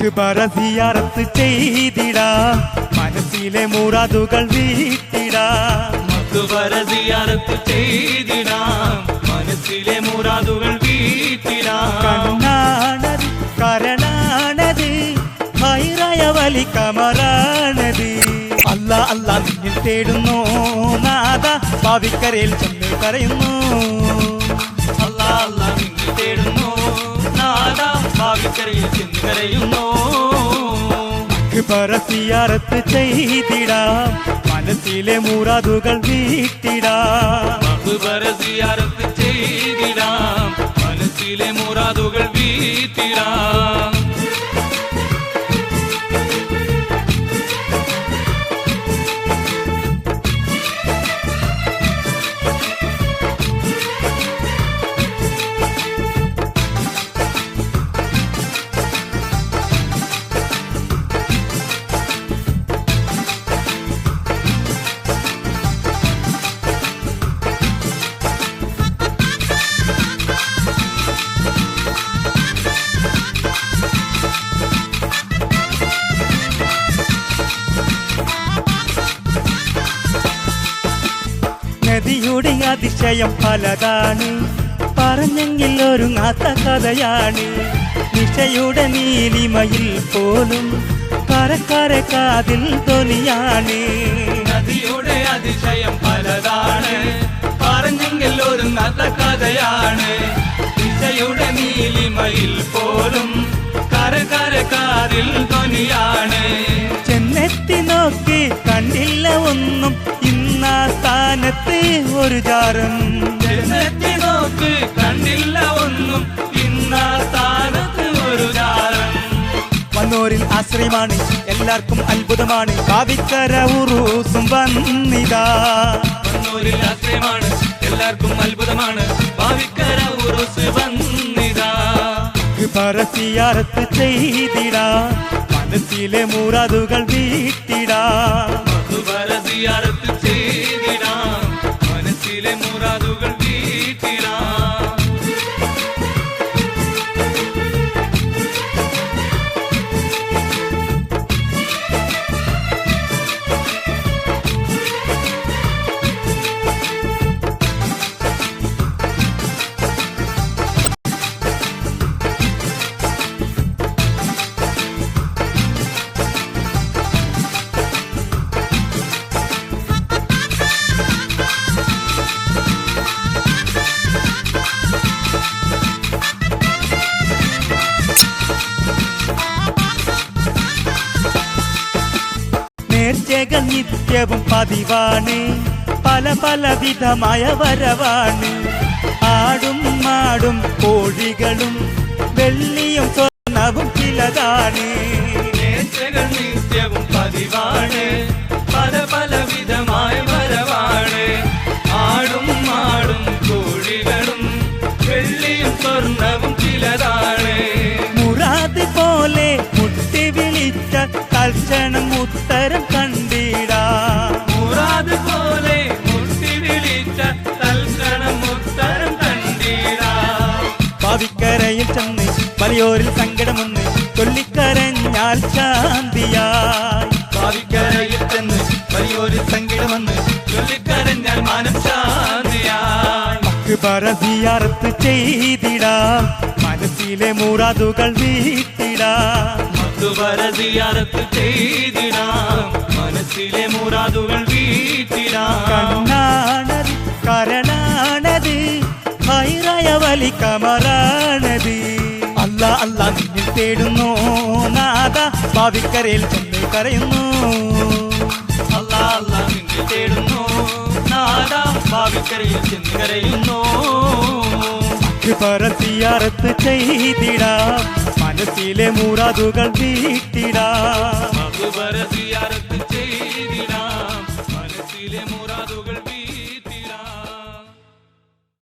മക്ബറ സിയാറത്ത് ചെയ്തിടാം, മനസ്സിലെ മുറാദുകൾ വീട്ടിടാം. മക്ബറ സിയാറത്ത് ചെയ്തിടാം, മനസ്സിലെ മുറാദുകൾ വീട്ടിടാം. കണ്ണാണത് കരണാണത് ഹൈറായ വലി കമറാണത്. അല്ലാ അല്ലാ നിന്നിൽ തേടുന്നു നാദ, ഭാവിക്കരയിൽ ചെന്ന് കരയുന്നു. അല്ലാ അല്ലാ നിന്നിൽ തേടുന്നു നാദ, ഭാവിക്കരയിൽ ചെന്ന് കരയുന്നു. മക്ബറ സിയാറത്ത് ചെയ്തിടാം, മനസ്സിലെ മുറാദുകൾ വീട്ടിടാം. മക്ബറ സിയാറത്ത് ചെയ്തിടാം, മനസ്സിലെ മുറാദുകൾ വീട്ടിടാം. നദിയുടെ അതിശയം പലതാണ്, പറഞ്ഞെങ്കിൽ ഒരുങ്ങാത്ത കഥയാണ്. നിശയുടെ നീലിമയിൽ പോലും കരക്കര കാതിൽ ധ്വനിയാണ്. നദിയുടെ അതിശയം പലതാണ്, പറഞ്ഞെങ്കിൽ ഒരുങ്ങാത്ത കഥയാണ്. നിശയുടെ നീലിമയിൽ പോലും കരകര കാതിൽ ധ്വനിയാണ്. ചെന്നെത്തി നോക്കി കണ്ടില്ല ഒന്നും, ഇന്നാ സ്ഥാനത്ത് ഒരു ജാരം. ചെന്നെത്തി നോക്ക് കണ്ടില്ല ഒന്നും, ഇന്നാ സ്ഥാനത്ത് ഒരു ജാരം. വന്നോരിൽ ആശ്രയമാണ്, എല്ലാവർക്കും അത്ഭുതമാണ്. ഭാവിക്കര ഉറൂസും വന്നിതാ. വന്നോരിൽ ആശ്രയമാണ്, എല്ലാവർക്കും അത്ഭുതമാണ്. ഭാവിക്കര ഉറൂസ് വന്നിതാ. മക്ബറ സിയാറത്ത് ചെയ്തിടാം, മനസ്സിലെ മുറാദുകൾ വീട്ടിടാം. മക്ബറ സിയാറത്ത് ചെയ്തിടാം, മനസ്സിലെ മുറാദുകൾ വീട്ടിടാം. നേർച്ചകൾ നിത്യവും പതിവാണ്, പല പല വിധമായ വരവാണ്. ആടും മാടും കോഴികളും വെള്ളിയും സ്വർണവും ചിലതാണ്. നേർച്ചകൾ നിത്യവും പതിവാണ്, പല പല വിധമായ വരവാണ്. ആടും മാടും കോഴികളും വെള്ളിയും സ്വർണവും ചിലതാണ്. മുറാദ് പോലെ മുട്ടി വിളിച്ച തൽക്ഷണം ഉത്തരം കണ്ടിടാം. മുറാദ് പോലെ മുട്ടി വിളിച്ച തൽക്ഷണം ഉത്തരം കണ്ടിടാം. ഭാവിക്കരയിൽ ചെന്ന് വലിയോരിൽ സങ്കടമൊന്ന് ചൊല്ലിക്കരഞ്ഞാൽ ശാന്തിയായി. ഭാവിക്കരയിൽ ചെന്ന് വലിയൊരു സങ്കടമെന്ന് ചൊല്ലിക്കരഞ്ഞാൽ മാനം ശാന്തിയായി. മക്ബറ സിയാറത്ത് ചെയ്തിടാം, മനസ്സിലെ മുറാദുകൾ വീട്ടിടാം. മക്ബറ സിയാറത്ത് ചെയ്തിടാം, മനസ്സിലെ മുറാദുകൾ വീട്ടിടാം. കണ്ണാണത് കരണാണത് ഹൈറായ വലി കമറാണത്. അല്ലാ അല്ലാ നിന്നിൽ തേടുന്നു നാദ, ഭാവിക്കരയിൽ ചെന്ന് കരയുന്നു. അല്ലാ അല്ലാ നിന്നിൽ തേടുന്നു നാദ, ഭാവിക്കരയിൽ ചെന്ന് കരയുന്നു. മക്ബറ സിയാറത്ത് ചെയ്തിടാം, മനസ്സിലെ മുറാദുകൾ വീട്ടിടാം. മക്ബറ സിയാറത്ത് ചെയ്തിടാം, മനസ്സിലെ മുറാദുകൾ